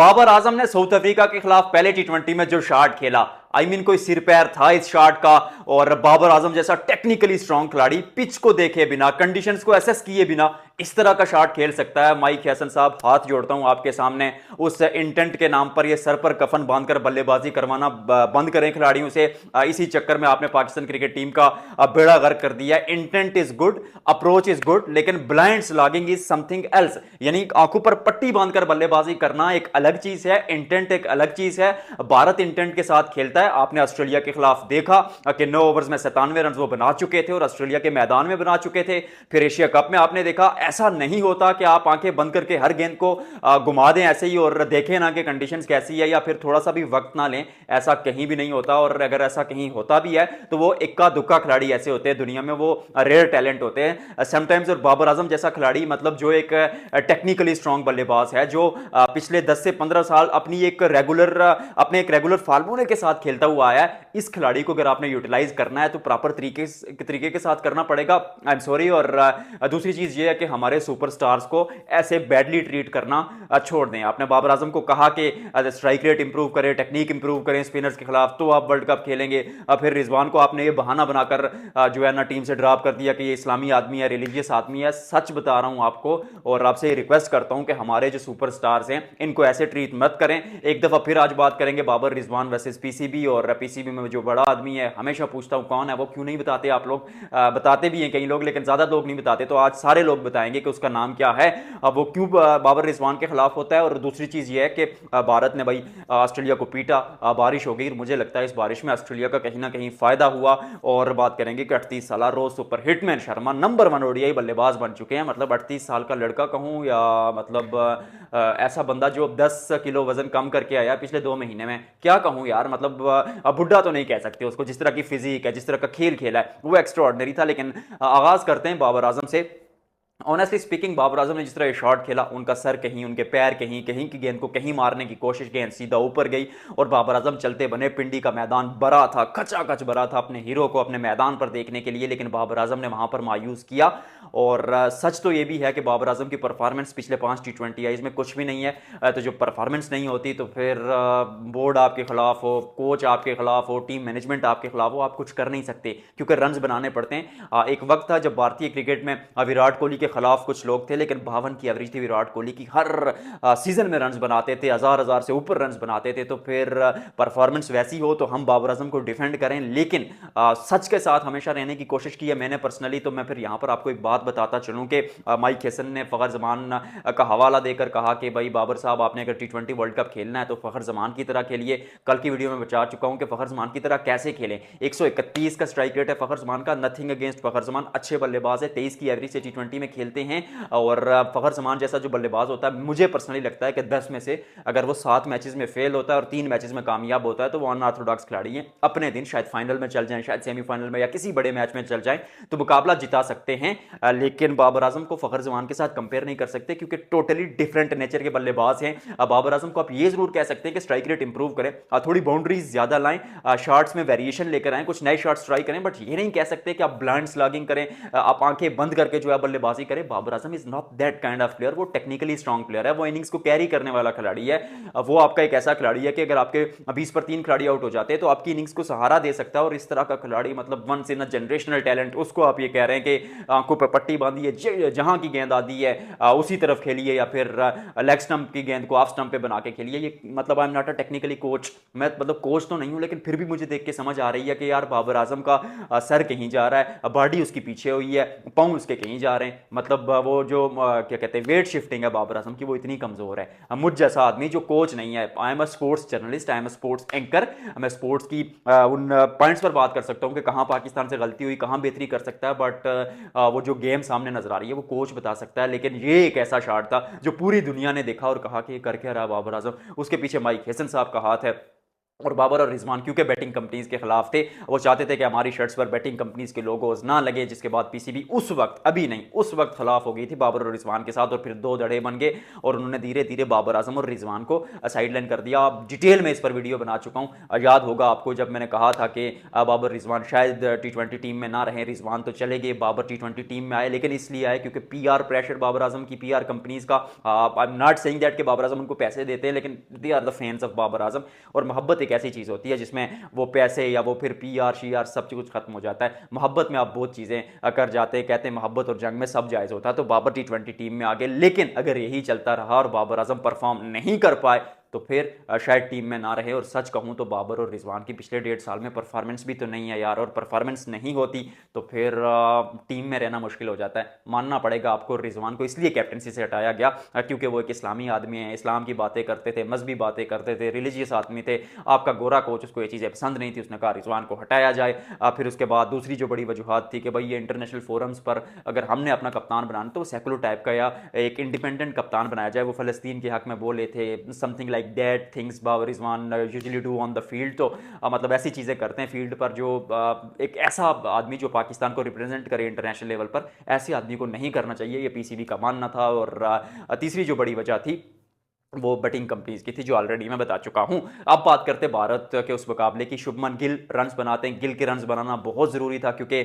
बाबर आजम ने south Africa के खिलाफ पहले टी20 में जो शॉट खेला, कोई सिर पैर था इस शॉट का। और बाबर आजम जैसा टेक्निकली स्ट्रांग खिलाड़ी पिच को देखे बिना, कंडीशंस को एसेस किए बिना इस तरह का शॉट खेल सकता है। माइक हैसन साहब, हाथ जोड़ता हूं आपके सामने। उस इंटेंट के नाम पर ये सर पर कफन बांधकर बल्लेबाजी करवाना बंद करें खिलाड़ियों से। इसी चक्कर में आपने पाकिस्तान क्रिकेट टीम का बेड़ा गर्क कर दिया। Intent is good, approach is good, लेकिन blind slogging is something else. यानी आंखों पर पट्टी बांधकर बल्लेबाजी करना एक अलग चीज है, इंटेंट एक अलग चीज है। भारत इंटेंट के साथ खेलता है। आपने ऑस्ट्रेलिया के खिलाफ देखा कि 9 ओवर्स में 97 रन वो बना चुके थे और ऑस्ट्रेलिया के मैदान में बना चुके थे। फिर एशिया कप में आपने देखा ऐसा नहीं होता कि आप आंखें बंद करके हर गेंद को घुमा दें ऐसे ही और देखें ना कि कंडीशंस कैसी है, या फिर थोड़ा सा भी वक्त ना लें। ऐसा कहीं भी नहीं होता। और अगर ऐसा कहीं होता भी है तो वो इक्का दुक्का खिलाड़ी ऐसे होते हैं दुनिया में, वो रेयर टैलेंट होते हैं समटाइम्स। और बाबर आजम जैसा खिलाड़ी, मतलब जो एक टेक्निकली स्ट्रांग बल्लेबाज है, जो पिछले 10 से 15 साल अपने एक रेगुलर फार्मूले के साथ खेलता हुआ आया है। इस खिलाड़ी को अगर आपने यूटिलाइज करना है तो प्रॉपर तरीके के साथ करना पड़ेगा। I am sorry. और दूसरी चीज ये है कि हमारे सुपरस्टार्स को ऐसे बैडली ट्रीट करना छोड़ दें। आपने बाबर आजम को कहा कि स्ट्राइक रेट इंप्रूव करें, टेक्निक इंप्रूव करें स्पिनर्स के खिलाफ, तो आप वर्ल्ड कप खेलेंगे। फिर रिजवान को आपने ये बहाना बनाकर जो है ना टीम से ड्रॉप कर दिया कि ये इस्लामी आदमी है, रिलीजियस आदमी है। सच बता रहा हूं आपको और आपसे रिक्वेस्ट करता हूं कि हमारे जो सुपरस्टार्स हैं इनको ऐसे ट्रीट मत करें। एक दफा फिर आज बात करेंगे बाबर रिजवान वर्सेस पीसीबी। और पीसीबी में जो बड़ा आदमी है, हमेशा पूछता हूं कौन है वो, क्यों नहीं बताते आप लोग? बताते भी हैं कई लोग, लेकिन ज्यादा लोग नहीं बताते। तो आज सारे लोग बताएंगे कि उसका नाम क्या है, वो क्यों बाबर रिजवान के खिलाफ होता है। और दूसरी चीज ये है कि भारत ने भाई ऑस्ट्रेलिया को पीटा, बारिश हो गई। मुझे लगता है इस बारिश में ऑस्ट्रेलिया का कहीं ना कहीं फायदा हुआ। और बात करेंगे कि 38 साल रोज super hitman Sharma number 1 ODI बल्लेबाज बन चुके हैं। मतलब 38 साल का लड़का कहूं या मतलब ऐसा बंदा जो 10 किलो वजन कम करके आया पिछले 2 महीने में, क्या कहूं यार। मतलब बुढ़ा तो नहीं कह सकते उसको, जिस तरह की फिजिक है, जिस तरह का खेल खेला है, वो एक्स्ट्राऑर्डिनरी था। लेकिन आगाज करते हैं बाबर आजम से। ऑनेस्टली स्पीकिंग, बाबर आजम ने जिस तरह शॉट खेला, उनका सर कहीं, उनके पैर कहीं, कहीं की गेंद को कहीं मारने की कोशिश, गेंद सीधा ऊपर गई और बाबर आजम चलते बने। पिंडी का मैदान भरा था, खचाखच भरा था अपने हीरो को अपने मैदान पर देखने के लिए, लेकिन बाबर आजम ने वहां पर मायूस किया। और सच तो यह भी है कि बाबर आजम की परफॉर्मेंस पिछले 5 टी20 आईज में कुछ भी नहीं है। तो जो परफॉर्मेंस नहीं होती तो फिर बोर्ड आपके खिलाफ हो, कोच आपके खिलाफ हो, टीम मैनेजमेंट आपके खिलाफ हो, आप कुछ कर नहीं सकते क्योंकि रन बनाने पड़ते हैं। एक वक्त था जब भारतीय क्रिकेट में विराट कोहली के खिलाफ कुछ लोग थे, लेकिन 52 की एवरेज थी विराट कोहली की। हर सीजन में रन बनाते थे, हजार से ऊपर रन बनाते थे। तो फिर परफॉर्मेंस वैसी हो तो हम बाबर आजम को डिफेंड करें, लेकिन सच के साथ हमेशा रहने की कोशिश की है मैंने पर्सनली। तो मैं फिर यहां पर आपको एक बात बताता चलूं कि माइक हैसन ने फखर जमान का हवाला देकर कहा कि भाई बाबर साहब, आपने अगर टी20 वर्ल्ड कप खेलना है तो फखर जमान की तरह खेलिए। कल की वीडियो में बता चुका हूं कि फखर जमान की तरह कैसे खेलें। 131 का स्ट्राइक रेट है फखर जमान का, नथिंग अगेंस्ट फखर जमान, अच्छे बल्लेबाज है, 23 की एवरेज से टी20 में खेलते हैं। और फखर जमान जैसा जो बल्लेबाज होता है, मुझे पर्सनली लगता है कि 10 में से अगर वो 7 मैचेस में फेल होता है और 3 मैचेस में कामयाब होता है तो वो अनऑर्थोडॉक्स खिलाड़ी है। अपने दिन शायद फाइनल में चल जाए, शायद सेमीफाइनल में या किसी बड़े मैच में चल जाए तो मुकाबला जिता सकते हैं। लेकिन बाबर आजम को फखर जमान के साथ कंपेयर नहीं कर सकते क्योंकि टोटली डिफरेंट नेचर के बल्लेबाज हैं। बाबर आजम को आप ये जरूर कह सकते हैं कि स्ट्राइक रेट इंप्रूव करें, थोड़ी बाउंड्रीज ज्यादा लाएं, शॉट्स में वेरिएशन लेकर आए, कुछ नए शॉट्स ट्राई करें। बट ये नहीं कह सकते कि आप ब्लाइंड स्लॉगिंग करें, आप आंखें बंद करके जो है बल्लेबाजी करें। Babar Azam is not that kind of player. वो टेक्निकली स्ट्रांग प्लेयर है, वो इनिंग्स को कैरी करने वाला खिलाड़ी है। वो आपका एक ऐसा खिलाड़ी है कि अगर आपके 20 पर 3 खिलाड़ी आउट हो जाते हैं तो आपकी इनिंग्स को सहारा दे सकता है। और इस तरह का खिलाड़ी, मतलब once in a generational talent, उसको आप ये कह रहे हैं कि आंखों पर पट्टी बांधी है, जहां की गेंद आती है उसी तरफ खेलिए, या फिर लेग स्टंप की गेंद को ऑफ स्टंप पे बना के खेलिए। ये मतलब आई am not a technically coach, मैं मतलब कोच तो नहीं हूं, लेकिन फिर भी मुझे देख के समझ आ रही है कि यार बाबर आजम का सर कहीं जा रहा है, बॉडी उसकी पीछे हुई है, पाँव उसके कहीं जा रहे हैं। मतलब वो जो क्या कहते हैं वेट शिफ्टिंग है बाबर आजम की, वो इतनी कमजोर है। मुझ जैसा आदमी जो कोच नहीं है, I am a sports journalist, I am a sports anchor, मैं स्पोर्ट्स की उन पॉइंट्स पर बात कर सकता हूं कि कहां पाकिस्तान से गलती हुई, कहां बेहतरी कर सकता है। बट वो जो गेम सामने नजर आ रही है वो कोच बता सकता है। लेकिन ये एक ऐसा शॉट था जो पूरी दुनिया ने देखा और कहा कि ये कर क्या रहा बाबर आजम, उसके पीछे माइक हैसन साहब का हाथ है। और बाबर और रिजवान क्योंकि बैटिंग कंपनीज के खिलाफ थे, वो चाहते थे कि हमारी शर्ट्स पर बैटिंग कंपनीज के लोगोज ना लगे, जिसके बाद पीसीबी उस वक्त, अभी नहीं, उस वक्त खिलाफ हो गई थी बाबर और रिजवान के साथ, और फिर दो धड़े बन गए और उन्होंने धीरे धीरे बाबर आजम और रिजवान को साइडलाइन कर दिया। आप डिटेल में इस पर वीडियो बना चुका हूं, याद होगा आपको जब मैंने कहा था कि बाबर रिजवान शायद टी20 टीम में ना रहे, रिजवान तो चले गए, बाबर टी20 टीम में आए, लेकिन इसलिए आए क्योंकि पीआर प्रेशर बाबर आजम की पीआर कंपनीज का। I am not saying that कि बाबर आजम उनको पैसे देते हैं, लेकिन they are the fans of Babar Azam, और मोहब्बत एक ऐसी चीज़ होती है जिसमें वो पैसे या वो फिर पीआर शीआर सब कुछ खत्म हो जाता है। मोहब्बत में आप बहुत चीज़ें कर जाते हैं, कहते हैं मोहब्बत और जंग में सब जायज़ होता है, तो बाबर टी20 टीम में आ गए, लेकिन अगर यही चलता रहा और बाबर आजम परफॉर्म नहीं कर पाए तो फिर शायद टीम में ना रहे। और सच कहूं तो बाबर और रिजवान की पिछले 1.5 साल में परफॉर्मेंस भी तो नहीं है यार, और परफॉर्मेंस नहीं होती तो फिर टीम में रहना मुश्किल हो जाता है। मानना पड़ेगा आपको, रिजवान को इसलिए कैप्टनसी से हटाया गया क्योंकि वो एक इस्लामी आदमी है, इस्लाम की बातें करते थे, मजहबी बातें करते थे, रिलीजियस आदमी थे। आपका गोरा कोच, उसको ये चीज़ें पसंद नहीं थी, उसने कहा रिजवान को हटाया जाए। फिर उसके बाद दूसरी जो बड़ी वजूहत थी कि भाई ये इंटरनेशनल फोरम्स पर अगर हमने अपना कप्तान बनाना तो वो सेकुलर टाइप का या एक इंडिपेंडेंट कप्तान बनाया जाए। वो फ़लस्तीन के हक में बोले थे something like that things Babar Rizwan usually do on the field. तो मतलब ऐसी चीज़ें करते हैं फील्ड पर जो एक ऐसा आदमी जो पाकिस्तान को रिप्रेजेंट करे इंटरनेशनल लेवल पर, ऐसे आदमी को नहीं करना चाहिए, ये पीसीबी का मानना था। और तीसरी जो बड़ी वजह थी वो बैटिंग कंपनीज की थी, जो ऑलरेडी मैं बता चुका हूं। अब बात करते हैं भारत के उस मुकाबले की। शुभमन गिल रन्स बनाते हैं, गिल के रन्स बनाना बहुत ज़रूरी था क्योंकि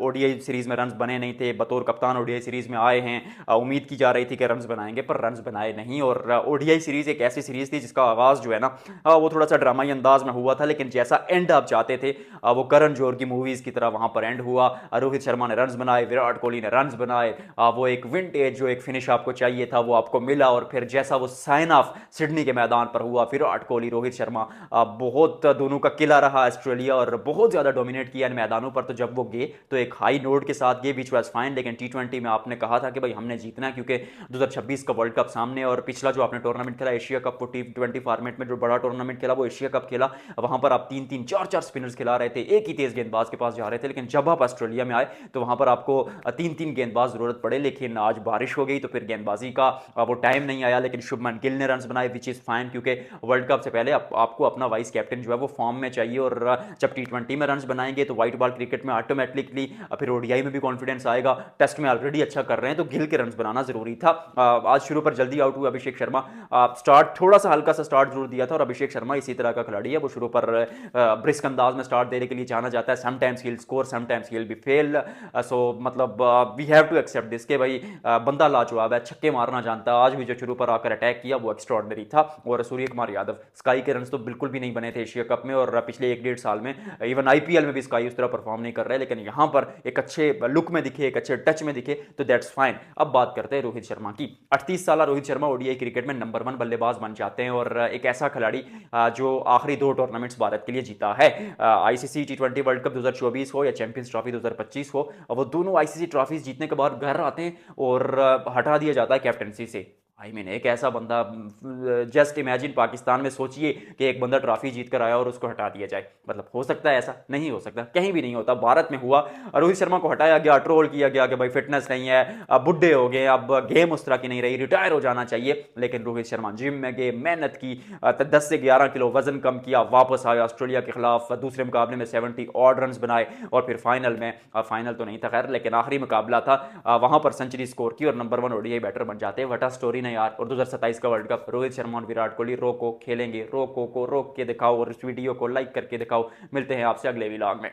ओडीआई सीरीज़ में रन्स बने नहीं थे, बतौर कप्तान ओडीआई सीरीज़ में आए हैं, उम्मीद की जा रही थी कि रन्स बनाएंगे, पर रन्स बनाए नहीं। और ओडीआई सीरीज़ एक ऐसी सीरीज़ थी जिसका आगाज़ जो है ना वो थोड़ा सा ड्रामाई अंदाज में हुआ था, लेकिन जैसा एंड आप चाहते थे वो करण जौहर की मूवीज़ की तरह वहाँ पर एंड हुआ। रोहित शर्मा ने रन्स बनाए, विराट कोहली ने रन्स बनाए, वो एक विंटेज जो एक फिनिश आपको चाहिए था वो आपको मिला। और फिर जैसा वो साइन ऑफ सिडनी के मैदान पर हुआ, विराट कोहली रोहित शर्मा बहुत दोनों का किला रहा ऑस्ट्रेलिया, और बहुत ज़्यादा डोमिनेट किया इन मैदानों पर। तो जब वो गए तो एक हाई नोट के साथ गए, विच वाज फाइन। लेकिन टी20 में आपने कहा था कि भाई हमने जीतना है क्योंकि 2026 का वर्ल्ड कप सामने, और पिछला जो आपने टूर्नामेंट खेला एशिया कप, वो टी20 फॉर्मेट में जो बड़ा टूर्नामेंट खेला वो एशिया कप खेला, वहां पर आप 3-3 4-4 स्पिनर्स खिला रहे थे, एक ही तेज गेंदबाज के पास जा रहे थे। लेकिन जब आप ऑस्ट्रेलिया में आए तो वहां पर आपको 3-3 गेंदबाज जरूरत पड़े, लेकिन आज बारिश हो गई तो फिर गेंदबाजी का वो टाइम नहीं आया। लेकिन शुभमन गिल ने रन बनाए, विच इज़ फाइन, क्योंकि वर्ल्ड कप से पहले आपको अपना वाइस कैप्टन जो है वो फॉर्म में चाहिए। और जब टी20 में रन बनाएंगे तो व्हाइट बॉल क्रिकेट में ऑटोमेटिकली फिर ओडीआई में भी कॉन्फिडेंस आएगा। टेस्ट में ऑलरेडी अच्छा कर रहे हैं तो गिल के रन बनाना जरूरी था। आज शुरू पर जल्दी आउट हुआ अभिषेक शर्मा, स्टार्ट थोड़ा सा हल्का सा स्टार्ट जरूर दिया था, और अभिषेक शर्मा इसी तरह का खिलाड़ी है, वो शुरू पर ब्रिस्क अंदाज में स्टार्ट देने के लिए जाना जाता है। Sometimes he will score, sometimes he will be fail, so मतलब we have to accept this के भाई बंदा लाजवाब है, छक्के मारना जानता है। आज भी जो शुरू पर आकर अटैक किया वो एक्स्ट्रॉर्डनरी था। और सूर्य कुमार यादव, स्काई के रन तो बिल्कुल भी नहीं बने थे एशिया कप में, और पिछले 1-1.5 साल में इवन आईपीएल में भी स्काई उस तरह परफॉर्म नहीं कर रहे, लेकिन यहां पर एक अच्छे लुक में दिखे, एक अच्छे टच में दिखे, तो दैट्स फाइन। अब बात करते हैं रोहित शर्मा की। 38 साल रोहित शर्मा ओडीआई क्रिकेट में नंबर 1 बल्लेबाज बन जाते हैं, और एक ऐसा खिलाड़ी जो आखिरी 2 टूर्नामेंट्स भारत के लिए जीता है, आईसीसी टी20 वर्ल्ड कप 2024 हो या चैंपियंस ट्रॉफी 2025 हो, वो दोनों आईसीसी ट्रॉफीज जीतने के बाद घर आते हैं और हटा दिया जाता है कैप्टनसी से। आई मीन एक ऐसा बंदा, जस्ट इमेजिन पाकिस्तान में सोचिए कि एक बंदा ट्रॉफी जीत कर आया और उसको हटा दिया जाए, मतलब हो सकता है ऐसा? नहीं हो सकता, कहीं भी नहीं होता। भारत में हुआ, रोहित शर्मा को हटाया गया, ट्रोल किया गया कि भाई फिटनेस नहीं है, अब बुढ़े हो गए, अब गेम उस तरह की नहीं रही, रिटायर हो जाना चाहिए। लेकिन रोहित शर्मा जिम में गए, मेहनत की, 10 से 11 किलो वजन कम किया, वापस आया ऑस्ट्रेलिया के खिलाफ, दूसरे मुकाबले में 70 ऑड रन बनाए, और फिर फाइनल में, फाइनल तो नहीं था खैर लेकिन आखिरी मुकाबला था, वहां पर सेंचुरी स्कोर की और नंबर 1 ओडीआई बैटर बन जाते हैं। वटा स्टोरी ने यार। और 2027 का वर्ल्ड कप, रोहित शर्मा और विराट कोहली रोको खेलेंगे, रोको को रोक के दिखाओ, और इस वीडियो को लाइक करके दिखाओ। मिलते हैं आपसे अगले व्लॉग में।